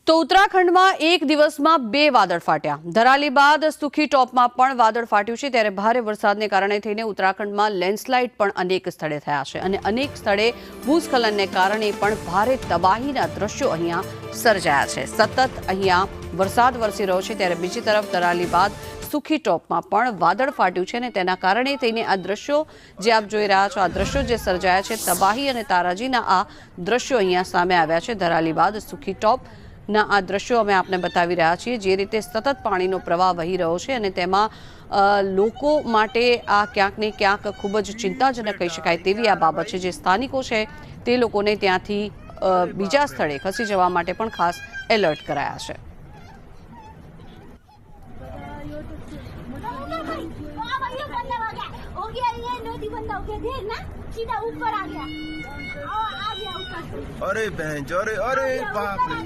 તો ઉત્તરાખંડમાં એક દિવસમાં 2 વાદળ ફાટ્યા। ધરાલી બાદ સુખી ટોપમાં પણ વાદળ ફાટ્યું છે, ત્યારે ભારે વરસાદને કારણે થઈને ઉત્તરાખંડમાં લેન્ડસ્લાઇડ પણ અનેક સ્થળે થયા છે અને અનેક સ્થળે ભૂસ્ખલનને કારણે પણ ભારે તબાહીના દ્રશ્યો અહીંયા સર્જાયા છે। સતત અહીંયા વરસાદ વરસી રહ્યો છે, ત્યારે બીજી તરફ ધરાલી બાદ સુખી ટોપમાં પણ વાદળ ફાટ્યું છે અને તેના કારણે થઈને આ દ્રશ્યો જે આપ જોઈ રહ્યા છો, આ દ્રશ્યો જે સર્જાયા છે, તબાહી અને તારાજીના આ દ્રશ્યો અહીંયા સામે આવ્યા છે। ધરાલી બાદ સુખી ટોપ ના આ દ્રશ્યો અમે આપને બતાવી રહ્યા છીએ। જે રીતે સતત પાણીનો પ્રવાહ વહી રહ્યો છે અને તેમાં લોકો માટે આ ક્યાંક ને ક્યાંક ખૂબ જ ચિંતાજનક કહી શકાય તેવી આ બાબત છે। જે સ્થાનિકો છે તે લોકોને ત્યાંથી બીજા સ્થળે ખસી જવા માટે પણ ખાસ એલર્ટ કરાયા છે। अरे बहन अरे अरे बाप रे।